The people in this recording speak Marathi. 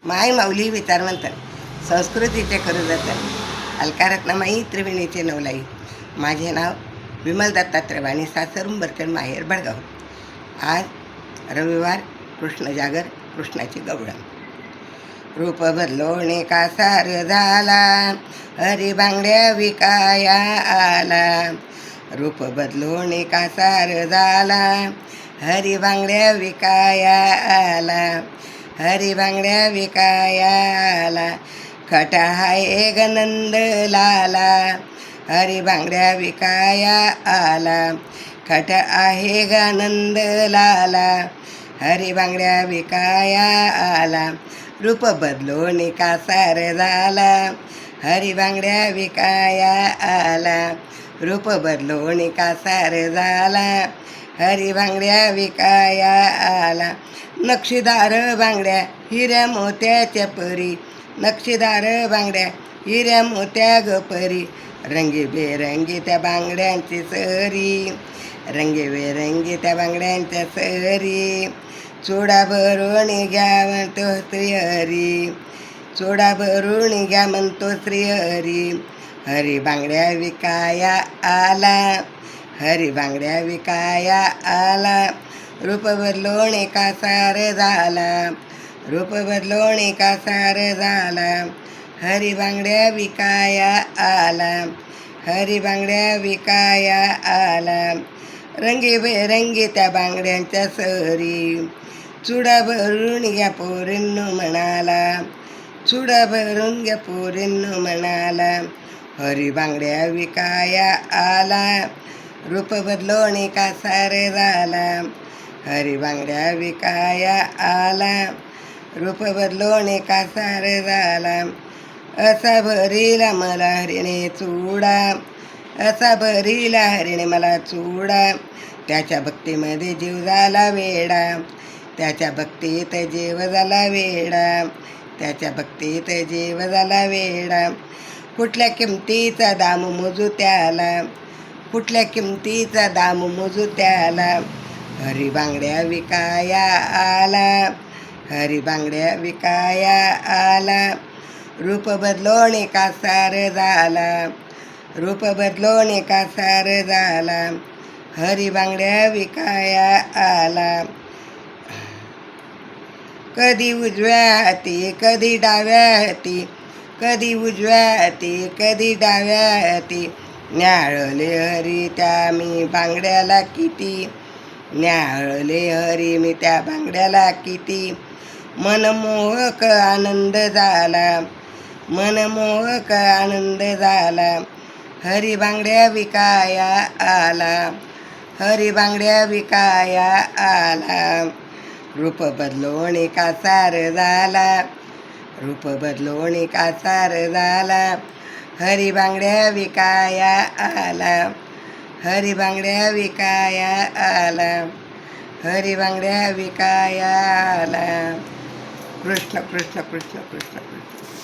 माय माऊली विचारवंत संस्कृतीचे करू जतन अलकारत्नमाई त्रिवेणीचे नवलाई. माझे नाव विमल दत्तात्रय वाणी, सासर उंबरखेड, माहेर बडगाव. आज रविवार, कृष्ण जागर, कृष्णाची गवळण. रूप बदलोणे का सार झाला, हरी बांगड्या विकाया आला. रूप बदलोणे का सार झाला, हरी बांगड्या विकाया आला. हरी बांगड्या विकाया आला. खटा हाय गनंद लाला, हरी बांगड्या विकाया आला. खट आहे गानंद लाला, हरी बांगड्या विकाया आला. रूप बदलोणे का सार झाला, हरी बांगड्या विकाया आला. रूप बदलोणे का सार झाला, हरी बांगड्या विकाया आला. नक्षीदार बांगड्या हिऱ्या मोत्याच्या परी, नक्षीदार बांगड्या हिऱ्या मोत्या ग परी. रंगीबेरंगी त्या बांगड्यांची सरी, रंगीबेरंगी त्या बांगड्यांच्या सरी. चुडा भरून घ्या म्हणतो श्रीहरी, चुडा भरून घ्या म्हणतो श्रीहरी. हरी बांगड्या विकाया आला, हरी बांगड्या विकाया आला. रूप बदलोणे का सार झाला, रूप बदलोणे का सार झाला. हरी बांगड्या विकाया आला, हरी बांगड्या विकाया आला. रंगीबेरंगी त्या बांगड्यांच्या सरी, चुडा भरून घ्या पोरींनो म्हणाला, चुडा भरून घ्या पोरींनो म्हणाला. हरी बांगड्या विकाया आला, रूप बदलोणे का सार झाला. हरी बांगड्या विकाया आला, रूप बदलोणे का सार झाला. असा भरीला मला हरिणे चुडा, असा भरीला हरिणे मला चुडा. त्याच्या भक्तीमध्ये जीव झाला वेडा, त्याच्या भक्तीत जीव झाला वेडा, त्याच्या भक्तीत जीव झाला वेडा. कुठल्या किमतीचा दाम मोजू त्याला, कुठल्या किमतीचा दाम मोजू त्याला. हरी बांगड्या विकाया आला, हरी बांगड्या विकाया आला. रूप बदलोणे का सार झाला, रूप बदलोणे का सार झाला. हरी बांगड्या विकाया आला. कधी उजव्या हाती कधी डाव्या हाती, कधी उजव्या हाती कधी डाव्या हाती. न्याहळले हरी त्या मी बांगड्याला किती, न्याहळले हरी मी त्या बांगड्याला किती. मनमोहक आनंद झाला, मनमोहक आनंद झाला. हरी बांगड्या विकाया आला, हरी बांगड्या विकाया आला. रूप बदलोणे का सार झाला, रूप बदलोणे का सार झाला. हरी बांगड्या विकाया आला, हरी बांगड्या विकाया आला. हरी बांगड्या विकाया आला. कृष्ण कृष्ण कृष्ण कृष्ण कृष्ण.